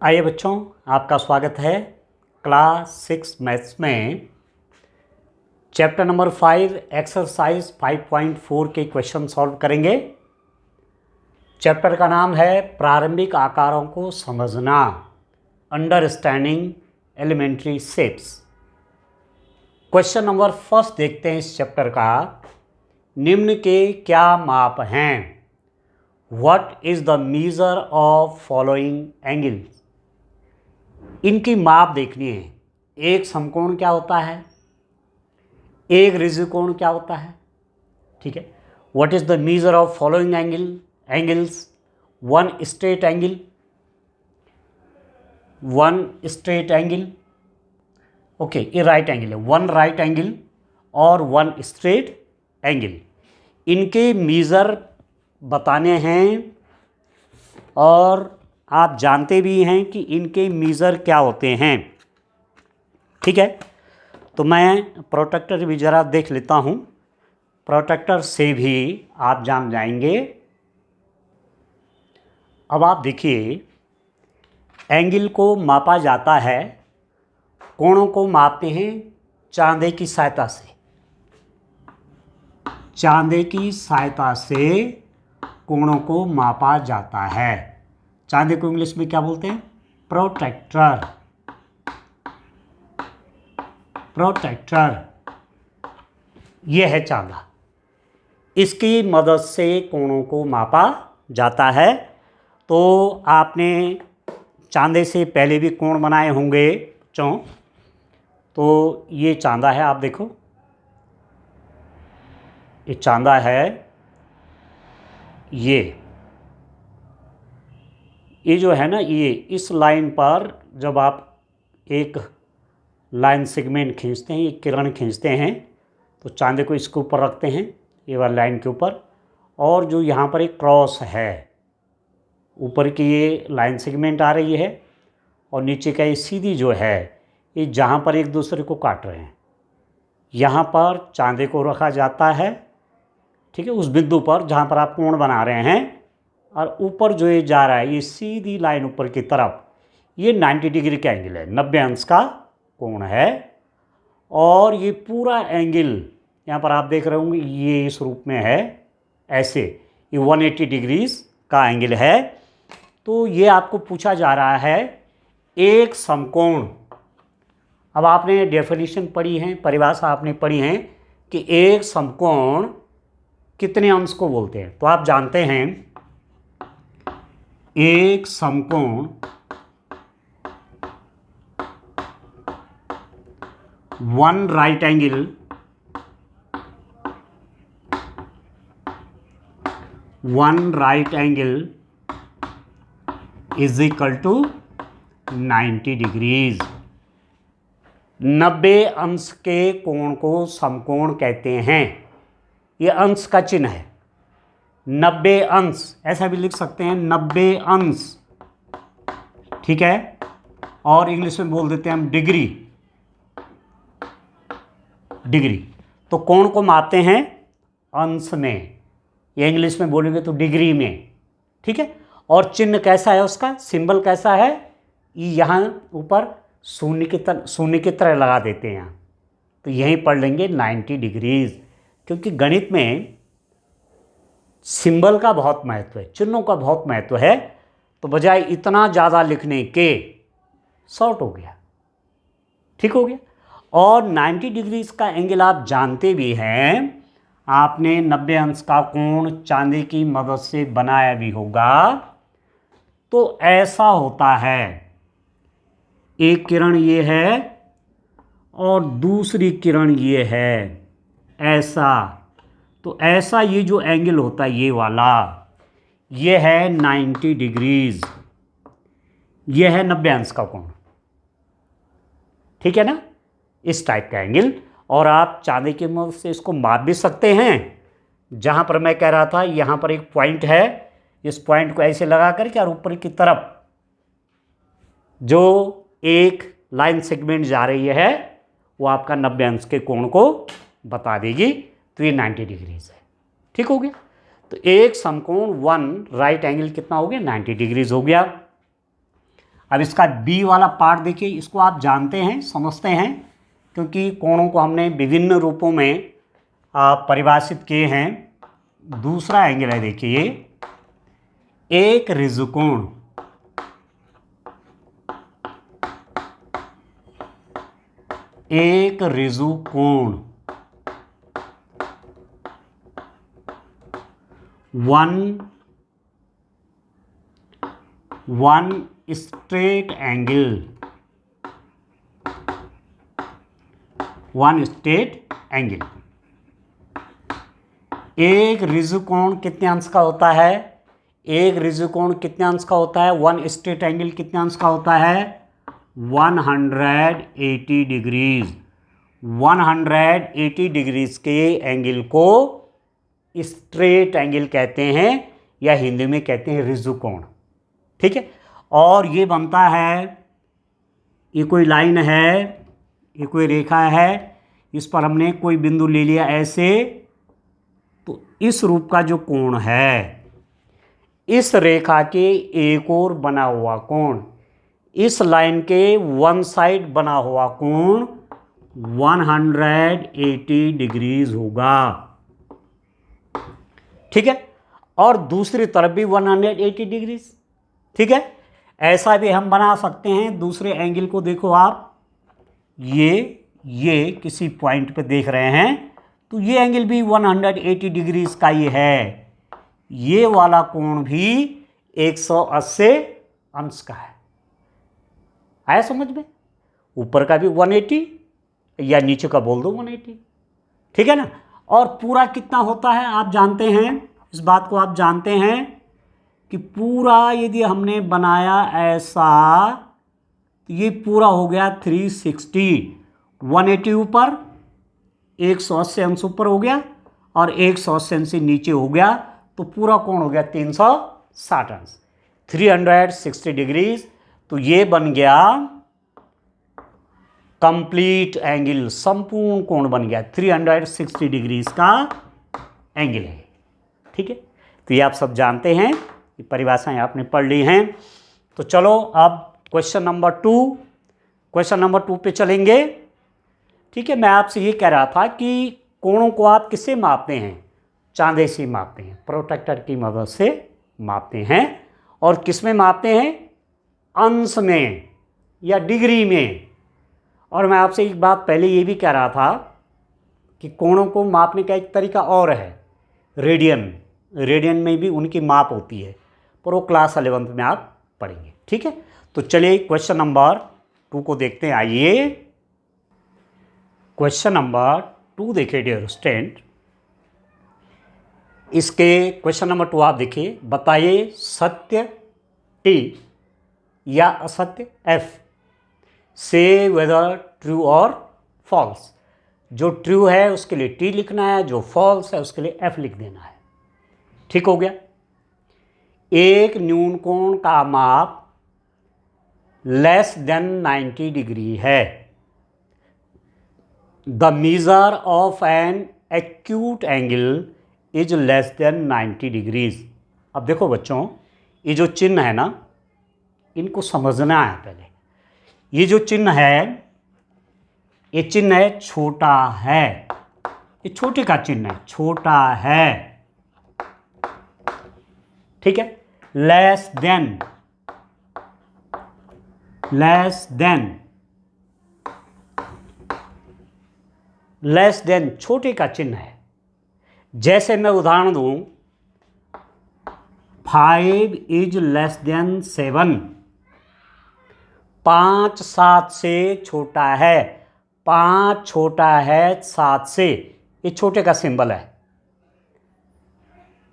आइए बच्चों, आपका स्वागत है क्लास 6 मैथ्स में। चैप्टर नंबर 5 एक्सरसाइज 5.4 के क्वेश्चन सॉल्व करेंगे। चैप्टर का नाम है प्रारंभिक आकारों को समझना, understanding elementary shapes. Question number first देखते हैं इस चैप्टर का। निम्न के क्या माप हैं? What is the measure of following angles? इनकी माप देखनी है। एक समकोण क्या होता है, एक ऋजुकोण क्या होता है, ठीक है। What is the measure of following angles? One straight angle, okay, ये राइट एंगल है, वन राइट एंगल और वन स्ट्रेट एंगल। इनके मेजर बताने हैं और आप जानते भी हैं कि इनके मेजर क्या होते हैं, ठीक है। तो मैं प्रोट्रैक्टर भी ज़रा देख लेता हूँ, प्रोट्रैक्टर से भी आप जान जाएंगे। अब आप देखिए, एंगल को मापा जाता है, कोणों को मापते हैं चांदे की सहायता से। चांदे की सहायता से कोणों को मापा जाता है। चांदे को इंग्लिश में क्या बोलते हैं? प्रोट्रैक्टर। यह है चांदा, इसकी मदद से कोणों को मापा जाता है। तो आपने चांदे से पहले भी कोण बनाए होंगे बच्चों। तो ये चांदा है, आप देखो, ये चांदा है। ये जो है ना, ये इस लाइन पर जब आप एक लाइन सेगमेंट खींचते हैं, एक किरण खींचते हैं, तो चांदे को इसके ऊपर रखते हैं, ये वाली लाइन के ऊपर। और जो यहाँ पर एक क्रॉस है, ऊपर की ये लाइन सेगमेंट आ रही है और नीचे का ये सीधी जो है, ये जहाँ पर एक दूसरे को काट रहे हैं, यहाँ पर चांदे को रखा जाता है, ठीक है, उस बिंदु पर जहाँ पर आप कोण बना रहे हैं। और ऊपर जो ये जा रहा है, ये सीधी लाइन ऊपर की तरफ, ये 90 डिग्री का एंगल है, 90 अंश का कोण है। और ये पूरा एंगल यहाँ पर आप देख रहे होंगे, ये इस रूप में है, ऐसे ये 180 डिग्रीज का एंगल है। तो ये आपको पूछा जा रहा है एक समकोण। अब आपने डेफिनेशन पढ़ी है, परिभाषा आपने पढ़ी है कि एक समकोण कितने अंश को बोलते हैं। तो आप जानते हैं एक समकोण one right angle is equal to 90 degrees. 90 अंश के कोण को समकोण कहते हैं। ये अंश का चिन्ह है, 90 अंश, ऐसा भी लिख सकते हैं 90 अंश, ठीक है। और इंग्लिश में बोल देते हैं हम डिग्री। तो कोण को मापते हैं अंश में, ये इंग्लिश में बोलेंगे तो डिग्री में, ठीक है। और चिन्ह कैसा है, उसका सिंबल कैसा है? यहाँ ऊपर शून्य की तरह लगा देते हैं यहाँ। तो यहीं पढ़ लेंगे 90 डिग्रीज, क्योंकि गणित में सिंबल का बहुत महत्व है, चिन्हों का बहुत महत्व है। तो बजाय इतना ज़्यादा लिखने के शॉर्ट हो गया, ठीक हो गया। और 90 डिग्रीज का एंगल आप जानते भी हैं, आपने 90 अंश का कोण चांदी की मदद से बनाया भी होगा। तो ऐसा होता है, एक किरण ये है और दूसरी किरण ये है, ऐसा। तो ऐसा ये जो एंगल होता है, ये वाला, ये है 90 डिग्रीज, ये है 90 अंश का कोण, ठीक है ना, इस टाइप का एंगल। और आप चांदी की मदद से इसको माप भी सकते हैं। जहाँ पर मैं कह रहा था, यहाँ पर एक पॉइंट है, इस पॉइंट को ऐसे लगा करके और ऊपर की तरफ जो एक लाइन सेगमेंट जा रही है, वो आपका 90 अंश के कोण को बता देगी। तो ये 90 डिग्रीज है, ठीक हो गया। तो एक समकोण वन राइट एंगल कितना हो गया? 90 डिग्रीज हो गया। अब इसका बी वाला पार्ट देखिए, इसको आप जानते हैं, समझते हैं, क्योंकि कोणों को हमने विभिन्न रूपों में परिभाषित किए हैं। दूसरा एंगल है, देखिए, एक ऋजुकोण। एक ऋजुकोण, one straight angle, one straight angle. एक ऋजुकोण कितने अंश का होता है? एक ऋजुकोण कितने अंश का होता है? वन स्ट्रेट एंगल कितने अंश का होता है? 180 डिग्रीज। 180 डिग्रीज के एंगल को स्ट्रेट एंगल कहते हैं, या हिंदी में कहते हैं ऋजुकोण। ठीक है, और ये बनता है, ये कोई लाइन है, ये कोई रेखा है, इस पर हमने कोई बिंदु ले लिया ऐसे, तो इस रूप का जो कोण है, इस रेखा के एक ओर बना हुआ कोण, इस लाइन के वन साइड बना हुआ कोण 180 डिग्रीज होगा। ठीक है, और दूसरी तरफ भी 180 डिग्रीज। ठीक है, ऐसा भी हम बना सकते हैं। दूसरे एंगल को देखो आप, ये किसी पॉइंट पे देख रहे हैं, तो ये एंगल भी 180 डिग्रीज का ही है। ये वाला कोण भी 180 अंश का है। आया समझ में? ऊपर का भी 180 या नीचे का बोल दो 180। ठीक है ना? और पूरा कितना होता है आप जानते हैं, इस बात को आप जानते हैं कि पूरा यदि हमने बनाया ऐसा, तो ये पूरा हो गया 360। 180 ऊपर, 180 अंश ऊपर हो गया, और 180 अंश नीचे हो गया, तो पूरा कोण हो गया 360 अंश, 360 डिग्रीज। तो ये बन गया कंप्लीट एंगल, संपूर्ण कोण बन गया, 360 डिग्रीज का एंगल है। ठीक है, तो ये आप सब जानते हैं, ये परिभाषाएं आपने पढ़ ली हैं। तो चलो अब क्वेश्चन नंबर 2 पे चलेंगे। ठीक है, मैं आपसे ये कह रहा था कि कोणों को आप किससे मापते हैं? चांदे से मापते हैं, प्रोट्रैक्टर की मदद से मापते हैं। और किस में मापते हैं? अंश में या डिग्री में। और मैं आपसे एक बात पहले ये भी कह रहा था कि कोणों को मापने का एक तरीका और है, रेडियन में भी उनकी माप होती है, पर वो क्लास 11th में आप पढ़ेंगे। ठीक है, तो चलिए क्वेश्चन नंबर 2 को देखते हैं। आइए क्वेश्चन नंबर 2 देखिए डियर स्टूडेंट। इसके क्वेश्चन नंबर 2 आप देखिए, बताइए सत्य T या असत्य F, से वेदर ट्रू और फॉल्स। जो ट्रू है उसके लिए T लिखना है, जो फॉल्स है उसके लिए F लिख देना है। ठीक हो गया। एक न्यून कोण का माप लेस देन 90 डिग्री है। The measure of an acute angle is less than 90 degrees. अब देखो बच्चों, ये जो चिन्ह है ना, इनको समझना है पहले। ये जो चिन्ह है, ये चिन्ह है छोटा है, ये छोटे का चिन्ह है, छोटा है। ठीक है, लेस देन छोटे का चिन्ह है। जैसे मैं उदाहरण दूं, 5 इज लेस देन 7, 5 7 से छोटा है, 5 छोटा है 7 से, ये छोटे का सिंबल है।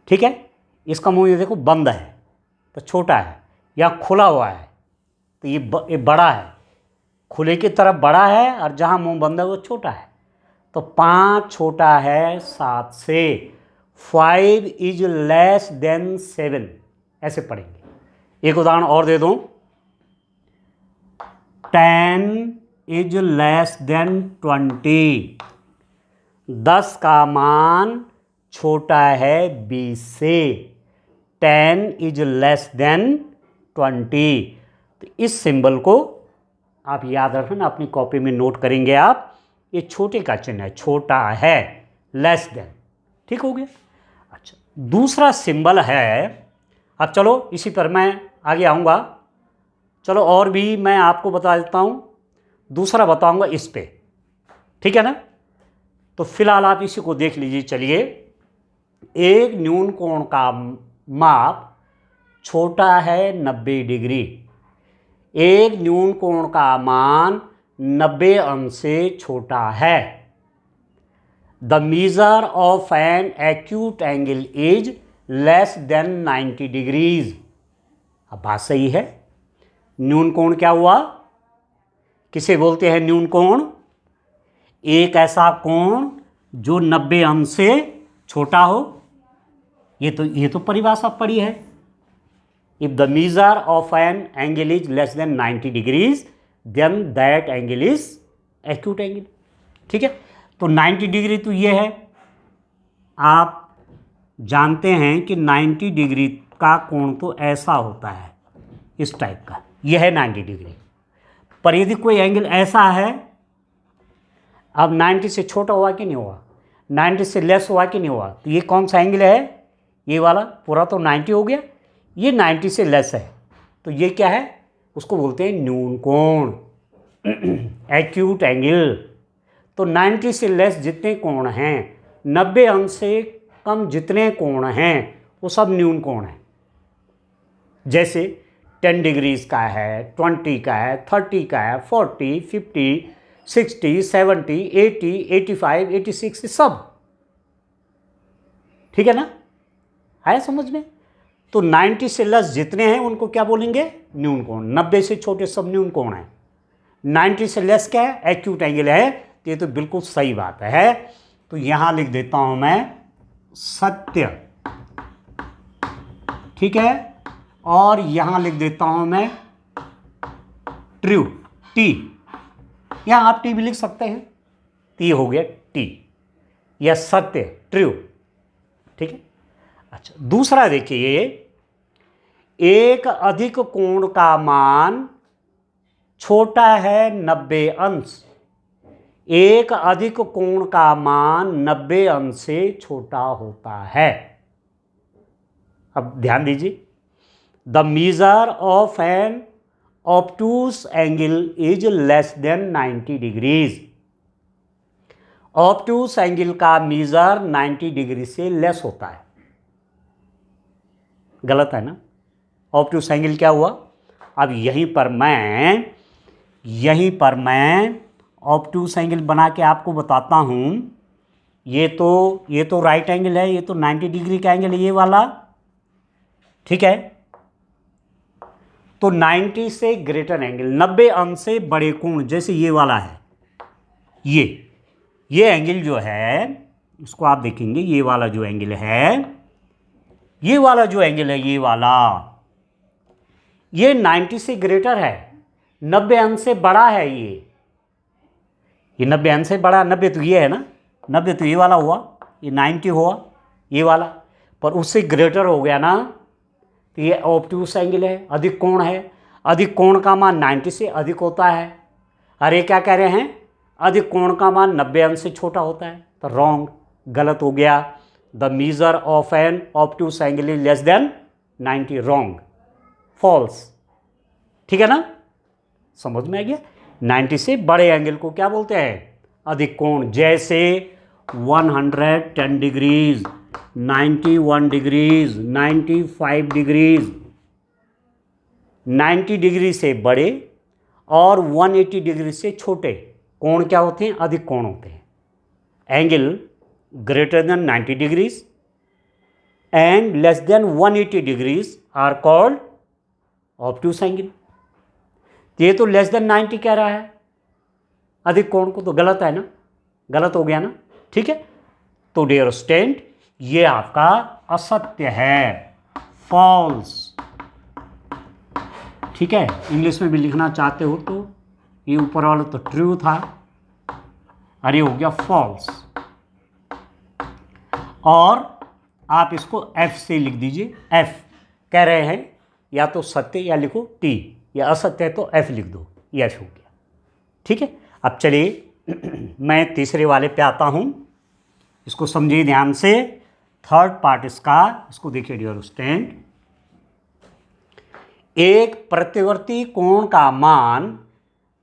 ठीक है, इसका मुंह ये देखो बंद है तो छोटा है, या खुला हुआ है तो ये बड़ा है, खुले की तरफ बड़ा है और जहाँ मुंह बंद है वो छोटा है। तो 5 छोटा है 7 से, 5 इज लेस देन 7, ऐसे पढ़ेंगे। एक उदाहरण और दे दूं, 10 इज लेस देन 20, 10 का मान छोटा है 20 से, 10 इज लेस देन 20। तो इस सिंबल को आप याद रखना, अपनी कॉपी में नोट करेंगे आप। ये छोटे का चिन्ह है, छोटा है, लेस देन। ठीक हो गया। अच्छा, दूसरा सिंबल है, अब चलो इसी पर मैं आगे आऊँगा। चलो और भी मैं आपको बता देता हूँ, दूसरा बताऊँगा इस पे, ठीक है ना। तो फिलहाल आप इसी को देख लीजिए। चलिए, एक न्यून कोण का माप छोटा है 90 डिग्री। एक न्यून कोण का मान 90 अंश से छोटा है। The measure of an acute angle is less than 90 degrees. अब बात सही है। न्यून कोण क्या हुआ? किसे बोलते हैं न्यून कोण? एक ऐसा कोण जो 90 अंश से छोटा हो। ये तो परिभाषा पड़ी है। If the measure of an angle is less than 90 degrees then that angle is acute angle. ठीक है, तो 90 डिग्री तो ये है, आप जानते हैं कि 90 डिग्री का कोण तो ऐसा होता है, इस टाइप का। यह है 90 डिग्री। पर यदि कोई एंगल ऐसा है, अब 90 से छोटा हुआ कि नहीं हुआ, 90 से लेस हुआ कि नहीं हुआ, तो ये कौन सा एंगल है? ये वाला पूरा तो 90 हो गया, ये 90 से लेस है, तो ये क्या है? उसको बोलते हैं न्यून कोण, एक्यूट एंगल। तो 90 से लेस जितने कोण हैं, 90 अंश से कम जितने कोण हैं, वो सब न्यून कोण हैं। जैसे 10 डिग्रीज का है, 20 का है, 30 का है, 40, 50, 60, 70, 80, 85, 86, सब। ठीक है ना, आया समझ में? तो 90 से लेस जितने हैं उनको क्या बोलेंगे? न्यून कोण। 90 से छोटे सब न्यून कोण हैं। 90 से लेस क्या है? एक्यूट एंगल है। तो ये तो बिल्कुल सही बात है। तो यहां लिख देता हूं मैं सत्य, ठीक है, और यहां लिख देता हूं मैं ट्रू, टी। यहां आप टी भी लिख सकते हैं, टी हो गया टी, या सत्य, ट्रू। ठीक है। अच्छा, दूसरा देखिए, एक अधिक कोण का मान छोटा है 90 अंश। एक अधिक कोण का मान 90 अंश से छोटा होता है। अब ध्यान दीजिए, the measure of an obtuse angle is less than 90 degrees. Obtuse angle का मीजर 90 डिग्री से लेस होता है। गलत है ना? ऑब्टूस एंगल क्या हुआ? अब यहीं पर मैं ऑब्टूस एंगल बना के आपको बताता हूं। ये तो राइट एंगल है, ये तो 90 डिग्री का एंगल है, ये वाला। ठीक है, तो 90 से ग्रेटर एंगल, 90 अंश से बड़े कोण, जैसे ये वाला है, ये एंगल जो है, इसको आप देखेंगे, ये वाला जो एंगल है, ये वाला जो एंगल है, ये 90 से ग्रेटर है, 90 अंश से बड़ा है। ये 90 अंश से बड़ा, 90 तो ये है ना, 90 तो ये वाला हुआ, ये 90 हुआ ये वाला, पर उससे ग्रेटर हो गया ना, तो ये ऑब्टूस एंगल है, अधिक कोण है। अधिक कोण का मान 90 से अधिक होता है। अरे क्या कह रहे हैं? अधिक कोण का मान 90 अंश से छोटा होता है, तो रॉन्ग, गलत हो गया। The measure of an obtuse angle is less than 90, wrong, false. ठीक है ना, समझ में आ गया? 90 से बड़े एंगल को क्या बोलते हैं? अधिक कोण। जैसे 110 डिग्रीज, 91 डिग्रीज, 95 डिग्रीज, 90 डिग्री से बड़े और 180 डिग्री से छोटे कोण क्या होते हैं? अधिक कोण होते हैं। Angle greater than 90 degrees and less than 180 degrees are called obtuse angle. ये तो लेस देन 90 कह रहा है अधिक कोण को, तो गलत है ना, गलत हो गया ना। ठीक है, तो डियर स्टूडेंट, ये आपका असत्य है, फॉल्स। ठीक है, इंग्लिश में भी लिखना चाहते हो तो ये ऊपर वाला तो ट्रू था, अरे हो गया फॉल्स। और आप इसको एफ से लिख दीजिए। एफ कह रहे हैं या तो सत्य या लिखो टी, ये असत्य है तो F लिख दो, ये F हो गया। ठीक है, अब चलिए मैं तीसरे वाले पे आता हूँ, इसको समझिए ध्यान से। थर्ड पार्ट इसको देखिए डियर स्टूडेंट। एक प्रतिवर्ती कोण का मान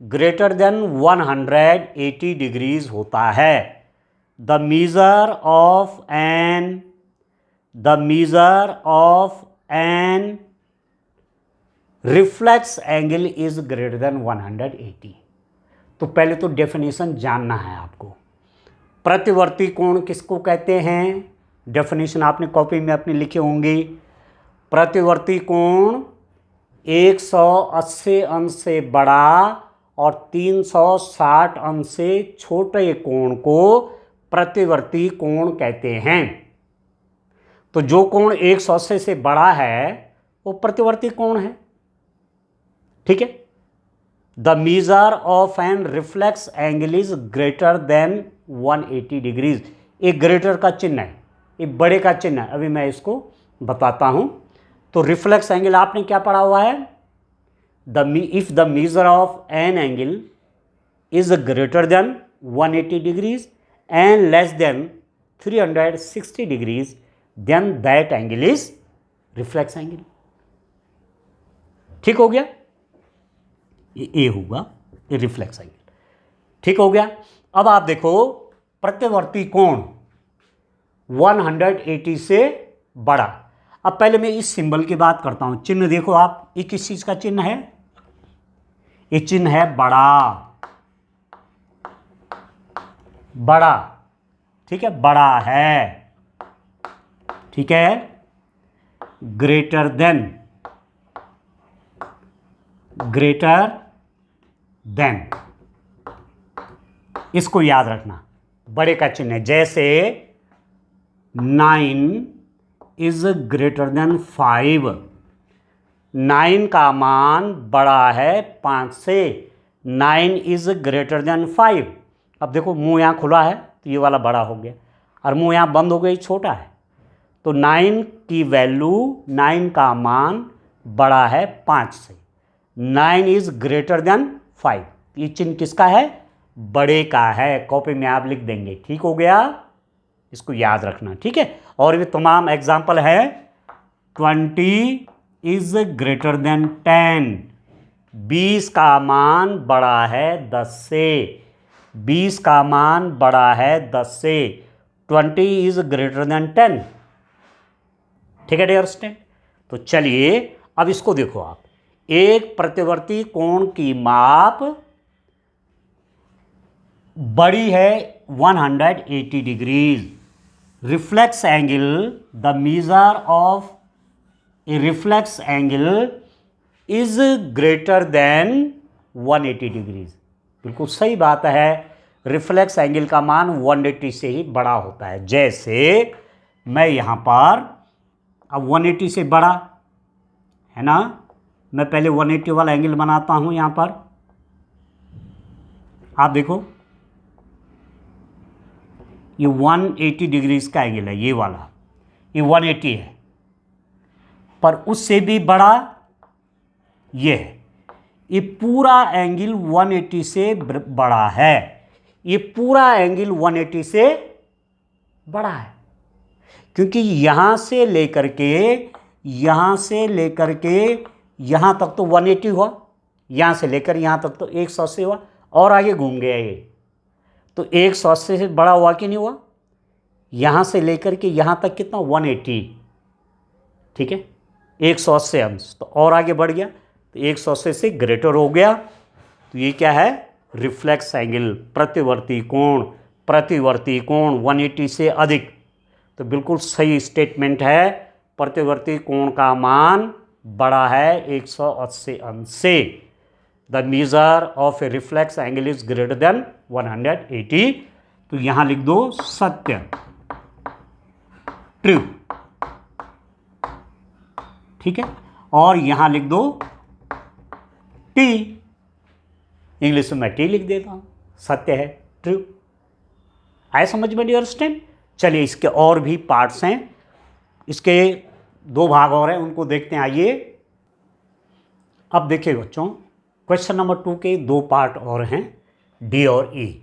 ग्रेटर देन 180 डिग्रीज होता है। The measure of an reflex angle is greater than 180। तो पहले तो डेफिनेशन जानना है आपको। प्रतिवर्ती कोण किसको कहते हैं? डेफिनेशन आपने कॉपी में अपने लिखे होंगे। प्रतिवर्ती कोण 180 अंश से बड़ा और 360 अंश से छोटे कोण को प्रतिवर्ती कोण कहते हैं। तो जो कोण 180 से बड़ा है वो प्रतिवर्ती कोण है। ठीक है, the measure of an reflex angle is greater than 180 degrees. एक ग्रेटर का चिन्ह है, एक बड़े का चिन्ह है, अभी मैं इसको बताता हूं। तो रिफ्लेक्स एंगल आपने क्या पढ़ा हुआ है? If the measure of an angle is greater than 180 degrees and less than 360 degrees then that angle is reflex angle. ठीक हो गया, ये होगा ये रिफ्लेक्स एंगल। ठीक हो गया। अब आप देखो प्रतिवर्ती कोण 180 से बड़ा। अब पहले मैं इस सिंबल की बात करता हूं। चिन्ह देखो आप, ये किस चीज का चिन्ह है? ये चिन्ह है बड़ा, बड़ा। ठीक है, बड़ा है। ठीक है, ग्रेटर देन, इसको याद रखना, बड़े का चिन्ह है। जैसे 9 इज ग्रेटर देन 5, 9 का मान बड़ा है 5 से। 9 इज ग्रेटर देन 5। अब देखो मुंह यहाँ खुला है तो ये वाला बड़ा हो गया, और मुंह यहाँ बंद हो गया, छोटा है। तो 9 की वैल्यू, 9 का मान बड़ा है 5 से। 9 इज ग्रेटर देन 5। ये चिन्ह किसका है? बड़े का है। कॉपी में आप लिख देंगे। ठीक हो गया, इसको याद रखना। ठीक है, और भी तमाम एग्जाम्पल है। 20 इज ग्रेटर देन 10। 20 का मान बड़ा है 10 से। 20 का मान बड़ा है 10 से। 20 इज ग्रेटर देन 10। ठीक है डियर स्टूडेंट। तो चलिए अब इसको देखो आप। एक प्रतिवर्ती कोण की माप बड़ी है 180 degrees. Reflex angle, the measure of a reflex angle is greater than 180 degrees. बिल्कुल सही बात है, रिफ्लेक्स एंगल का मान 180 से ही बड़ा होता है। जैसे मैं यहां पर अब 180 से बड़ा है ना, मैं पहले 180 वाला एंगल बनाता हूं। यहां पर आप देखो, ये 180 डिग्रीज का एंगल है, ये वाला, ये 180 है। पर उससे भी बड़ा ये है। ये पूरा एंगल 180 से बड़ा है। ये पूरा एंगल 180 से बड़ा है, क्योंकि यहां से लेकर के यहां तक तो 180 हुआ, यहां से लेकर यहां तक तो 180 हुआ, और आगे घूम गया ये, तो 180 से बड़ा हुआ कि नहीं हुआ? यहां से लेकर के यहां तक कितना? 180। ठीक है, 180 अंश, तो और आगे बढ़ गया तो 180 से ग्रेटर हो गया। तो ये क्या है? रिफ्लेक्स एंगल, प्रतिवर्ती कोण। 180 से अधिक। तो बिल्कुल सही स्टेटमेंट है, प्रतिवर्ती कोण का मान बड़ा है 180 अंश से। The measure of a reflex angle is greater than 180। तो यहां लिख दो सत्य, ट्रू। ठीक है, और यहां लिख दो टी। इंग्लिश में मैं टी लिख देता हूं, सत्य है, ट्रू। आए समझ में डियर स्टूडेंट? चलिए इसके और भी पार्ट्स हैं, इसके 2 भाग और हैं, उनको देखते हैं। आइए, अब देखिए बच्चों, क्वेश्चन नंबर 2 के 2 पार्ट और हैं, डी और ई।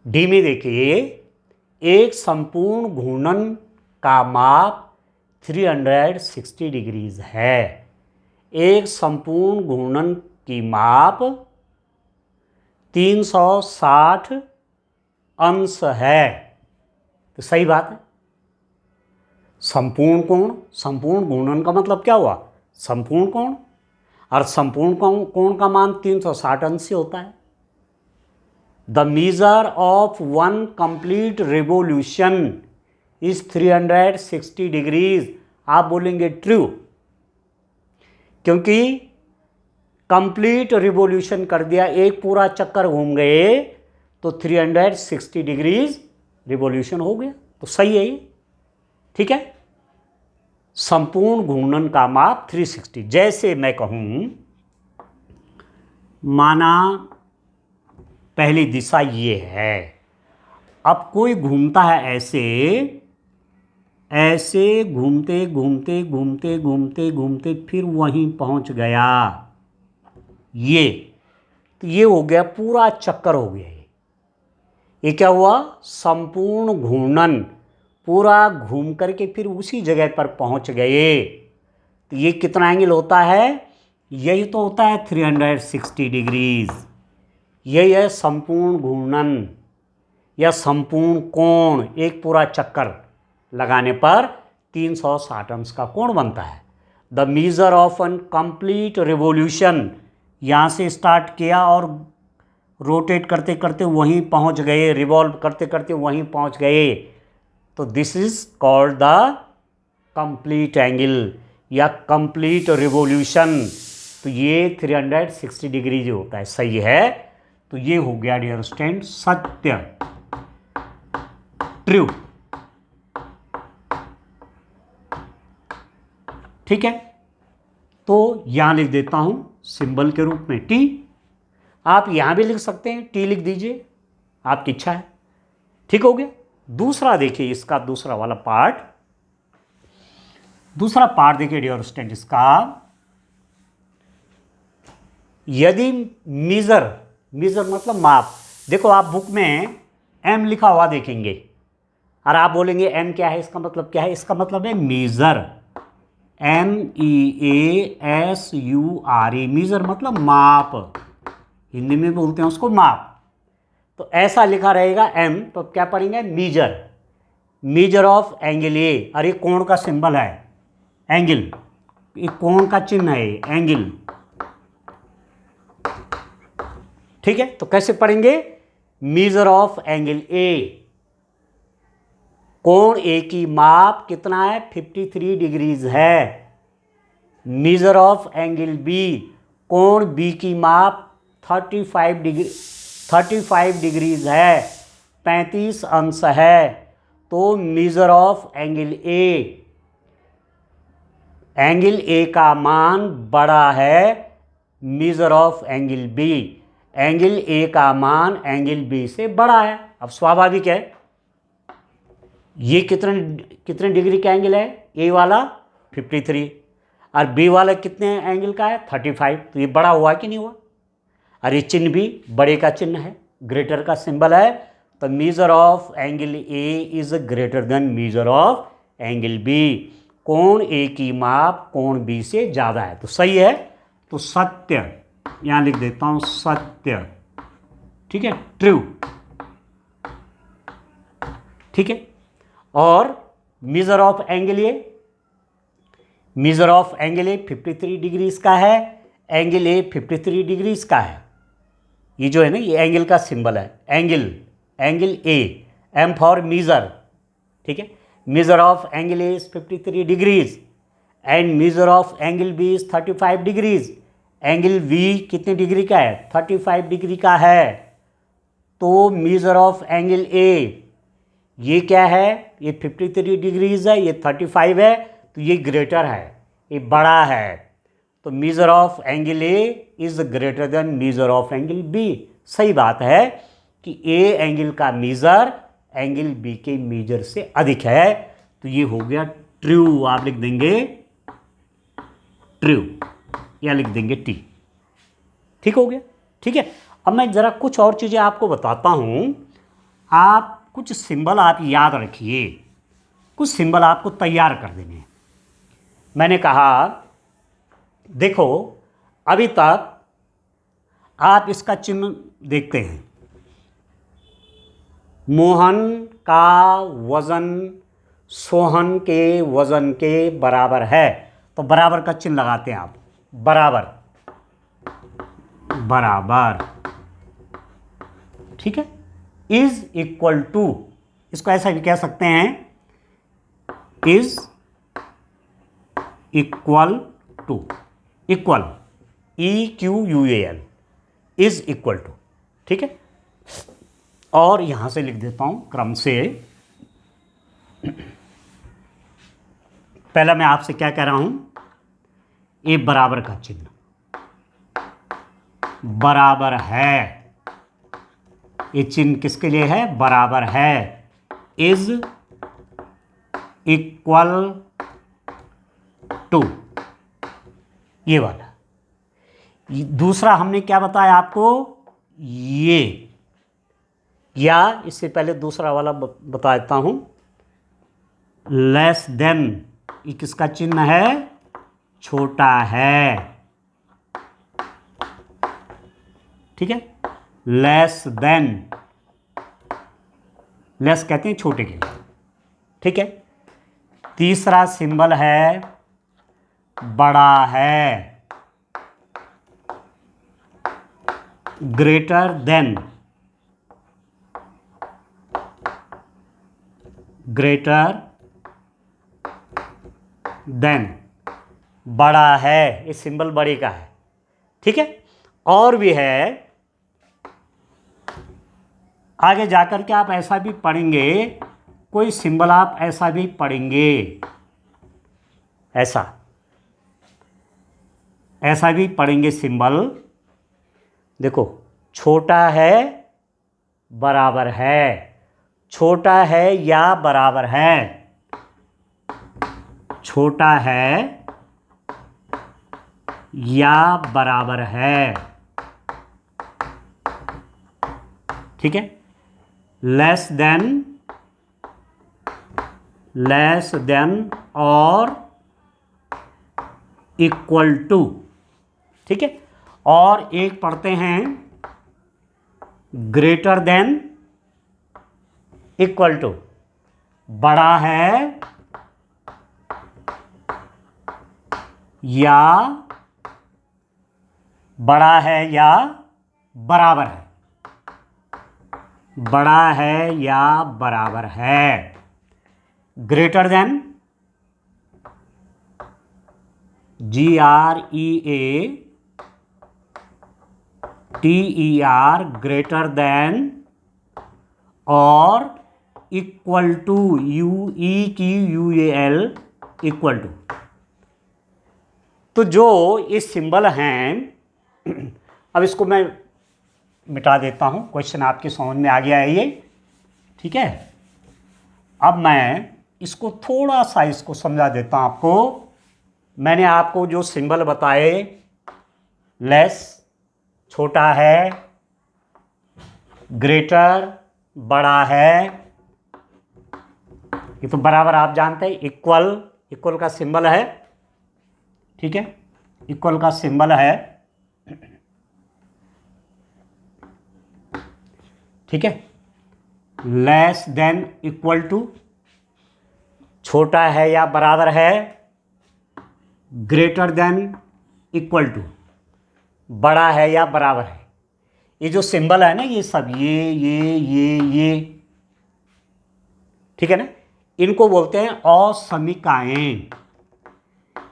डी में देखिए, एक संपूर्ण घूर्णन का माप 360 डिग्रीज है। एक संपूर्ण घूर्णन की माप 360 अंश है। तो सही बात है। संपूर्ण घूर्णन का मतलब क्या हुआ? संपूर्ण कोण, और संपूर्ण कोण का मान 360 अंश से होता है। The measure of one complete revolution is 360 degrees. आप बोलेंगे ट्रू, क्योंकि कंप्लीट रिवोल्यूशन कर दिया, एक पूरा चक्कर घूम गए तो 360 डिग्रीज रिवोल्यूशन हो गया। तो सही है ये, ठीक है। संपूर्ण घूर्णन का माप 360। जैसे मैं कहूं, माना पहली दिशा ये है, अब कोई घूमता है ऐसे ऐसे, घूमते घूमते घूमते घूमते घूमते फिर वहीं पहुंच गया, ये तो ये हो गया, पूरा चक्कर हो गया। ये क्या हुआ? संपूर्ण घूर्णन, पूरा घूम करके फिर उसी जगह पर पहुंच गए। तो ये कितना एंगल होता है? यही तो होता है 360 डिग्रीज। यही है संपूर्ण घूर्णन या संपूर्ण कोण। एक पूरा चक्कर लगाने पर 360 अंश का कोण बनता है। The measure of an complete revolution, यहाँ से स्टार्ट किया और रोटेट करते करते वहीं पहुँच गए, रिवॉल्व करते करते वहीं पहुँच गए, तो this is called the complete angle या कंप्लीट रिवोल्यूशन। तो ये 360 डिग्री जो होता है, सही है। तो ये हो गया डियर स्टूडेंट सत्य, ट्रू, ठीक है। तो यहां लिख देता हूं सिंबल के रूप में टी। आप यहां भी लिख सकते हैं, टी लिख दीजिए, आपकी इच्छा है, ठीक हो गया। दूसरा देखिए, इसका दूसरा वाला पार्ट, दूसरा पार्ट देखिए डियर स्टूडेंट इसका, यदि मीजर मतलब माप, देखो आप बुक में एम लिखा हुआ देखेंगे और आप बोलेंगे एम क्या है, इसका मतलब क्या है? इसका मतलब है मीजर, MEASURE, मीजर मतलब माप, हिंदी में बोलते हैं उसको माप। तो ऐसा लिखा रहेगा एम, तो क्या पढ़ेंगे? Measure, measure of angle a. और ये कोण का सिंबल है एंगल, ये कोण का चिन्ह है एंगल, ठीक है। तो कैसे पढ़ेंगे? मीजर ऑफ एंगल ए, कोण ए की माप कितना है? 53 डिग्रीज है। मीजर ऑफ एंगल बी, कोण बी की माप 35 डिग्रीज है, 35 अंश है। तो मीजर ऑफ एंगल ए का मान बड़ा है measure of angle b, angle a का मान एंगल बी से बड़ा है। अब स्वाभाविक है, ये कितने डिग्री का एंगल है? ए वाला 53 और बी वाला कितने एंगल का है? 35। तो ये बड़ा हुआ कि नहीं हुआ? और ये चिन्ह भी बड़े का चिन्ह है, ग्रेटर का सिंबल है। तो measure of angle A is greater than measure of angle b, कोण ए की माप कोण बी से ज़्यादा है। तो सही है। तो सत्य, यहाँ लिख देता हूँ सत्य, ठीक है, ट्रू, ठीक है। और measure of angle a, measure of angle a 53 degrees का है, एंगल ए 53 डिग्रीज का है। ये जो है ना, ये एंगल का सिंबल है, angle A, M for measure, ठीक है। Measure of angle A is 53 degrees and measure of angle B is 35 degrees. Angle V कितने डिग्री का है? 35 डिग्री का है। तो मीजर ऑफ एंगल ए ये क्या है? ये 53 डिग्रीज है, ये 35 है, तो ये ग्रेटर है, ये बड़ा है। तो measure of angle A is greater than measure of angle B. सही बात है कि ए एंगल का मीजर एंगल बी के मीजर से अधिक है। तो ये हो गया ट्रू, आप लिख देंगे ट्रू, या लिख देंगे टी। ठीक हो गया? ठीक है। अब मैं ज़रा कुछ और चीज़ें आपको बताता हूँ। आप कुछ सिंबल आप याद रखिए, कुछ सिंबल आपको तैयार कर देने हैं। मैंने कहा देखो, अभी तक आप इसका चिन्ह देखते हैं, मोहन का वज़न सोहन के वज़न के बराबर है, तो बराबर का चिन्ह लगाते हैं आप। बराबर, बराबर, ठीक है। इज इक्वल टू, इसको ऐसा भी कह सकते हैं, is equal to, equal, EQUAL, is equal to. ठीक है। और यहां से लिख देता हूं क्रम से। पहला मैं आपसे क्या कह रहा हूं, ये बराबर का चिन्ह, बराबर है, ये चिन्ह किसके लिए है? बराबर है। इज इक्वल टू, ये वाला। दूसरा हमने क्या बताया आपको, ये, या इससे पहले दूसरा वाला बता देता हूं, लेस देन, ये किसका चिन्ह है? छोटा है। ठीक है। लेस देन, लेस कहते हैं छोटे के लिए। ठीक है। तीसरा सिंबल है बड़ा है, ग्रेटर देन, ग्रेटर देन, बड़ा है, ये सिंबल बड़े का है। ठीक है। और भी है, आगे जाकर के आप ऐसा भी पढ़ेंगे, कोई सिंबल आप ऐसा भी पढ़ेंगे, ऐसा, ऐसा भी पढ़ेंगे सिंबल। देखो, छोटा है, बराबर है, छोटा है या बराबर है, छोटा है या बराबर है। ठीक है। लेस देन और इक्वल टू। ठीक है। और एक पढ़ते हैं ग्रेटर देन, इक्वल टू, बड़ा है या, बड़ा है या बराबर है, बड़ा है या बराबर है। Greater than, GREATER, greater than, और equal to, UEQUAL, equal to. तो जो ये सिंबल हैं, अब इसको मैं मिटा देता हूं, क्वेश्चन आपके समझ में आ गया है ये। ठीक है। अब मैं इसको थोड़ा सा इसको समझा देता हूं आपको। मैंने आपको जो सिंबल बताए, लेस छोटा है, ग्रेटर बड़ा है, ये तो बराबर आप जानते हैं, इक्वल, इक्वल का सिंबल है। ठीक है। इक्वल का सिंबल है। ठीक है। लेस देन, इक्वल टू, छोटा है या बराबर है, ग्रेटर देन, इक्वल टू, बड़ा है या बराबर है। ये जो सिंबल है ना, ये सब, ये, ठीक है ना, इनको बोलते हैं असमीकाएं।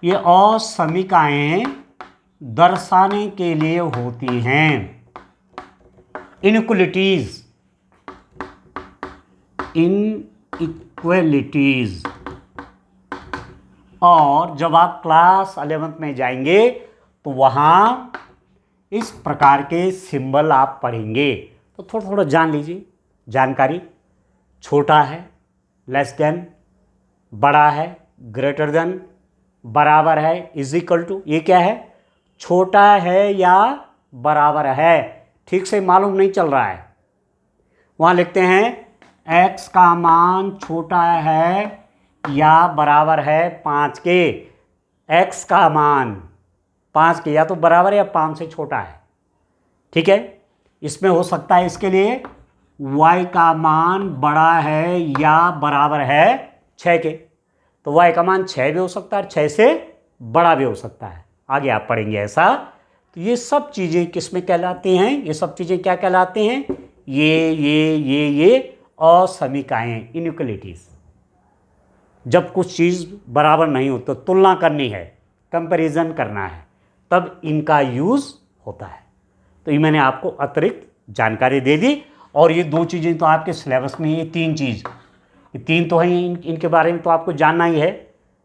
ये असमीकाएं दर्शाने के लिए होती हैं, इनइक्वलिटीज, इनइक्वलिटीज। और जब आप क्लास 11th में जाएंगे तो वहां इस प्रकार के सिंबल आप पढ़ेंगे। तो थोड़ा थोड़ा जान लीजिए जानकारी। छोटा है, लेस देन, बड़ा है, ग्रेटर देन, बराबर है, इज इक्वल टू, ये क्या है? छोटा है या बराबर है, ठीक से मालूम नहीं चल रहा है। वहाँ लिखते हैं x का मान छोटा है या बराबर है 5 के। x का मान 5 के या तो बराबर है या 5 से छोटा है, ठीक है। इसमें हो सकता है इसके लिए y का मान बड़ा है या बराबर है 6 के, तो y का मान 6 भी हो सकता है, 6 से बड़ा भी हो सकता है। आगे आप पढ़ेंगे ऐसा। तो ये सब चीज़ें किस में कहलाती हैं, ये सब चीज़ें क्या कहलाती हैं, ये असमीकाएँ, इनइक्वलिटीज। जब कुछ चीज़ बराबर नहीं हो तो तुलना करनी है, कंपैरिजन करना है, तब इनका यूज़ होता है। तो ये मैंने आपको अतिरिक्त जानकारी दे दी। और ये 2 चीज़ें तो आपके सिलेबस में, ये 3 चीज़, ये 3 तो हैं, इनके बारे में तो आपको जानना ही है।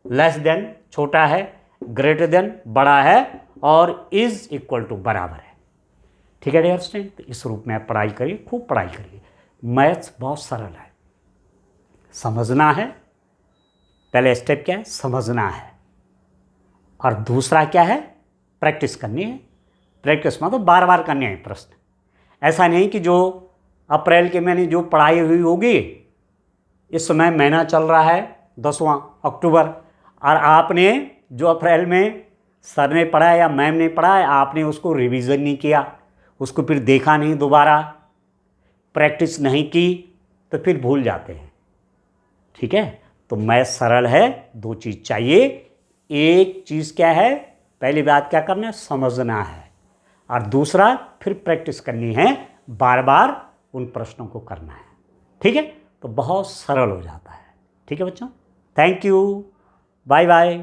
लेस देन छोटा है, ग्रेटर देन बड़ा है, और इज इक्वल टू बराबर है, ठीक है डियर स्टूडेंट। तो इस रूप में आप पढ़ाई करिए, खूब पढ़ाई करिए। मैथ्स बहुत सरल है, समझना है। पहले स्टेप क्या है, समझना है, और दूसरा क्या है, प्रैक्टिस करनी है। प्रैक्टिस मतलब बार बार करने हैं प्रश्न। ऐसा नहीं कि जो अप्रैल के महीने जो पढ़ाई हुई होगी, इस समय महीना चल रहा है 10वां अक्टूबर, और आपने जो अप्रैल में सर ने पढ़ा या मैम ने पढ़ा है, आपने उसको रिवीजन नहीं किया, उसको फिर देखा नहीं, दोबारा प्रैक्टिस नहीं की, तो फिर भूल जाते हैं, ठीक है। तो मैथ सरल है, 2 चीज़ चाहिए। एक चीज़ क्या है, पहली बात क्या करना है, समझना है, और दूसरा फिर प्रैक्टिस करनी है, बार बार उन प्रश्नों को करना है, ठीक है। तो बहुत सरल हो जाता है, ठीक है बच्चों। Thank you, bye bye.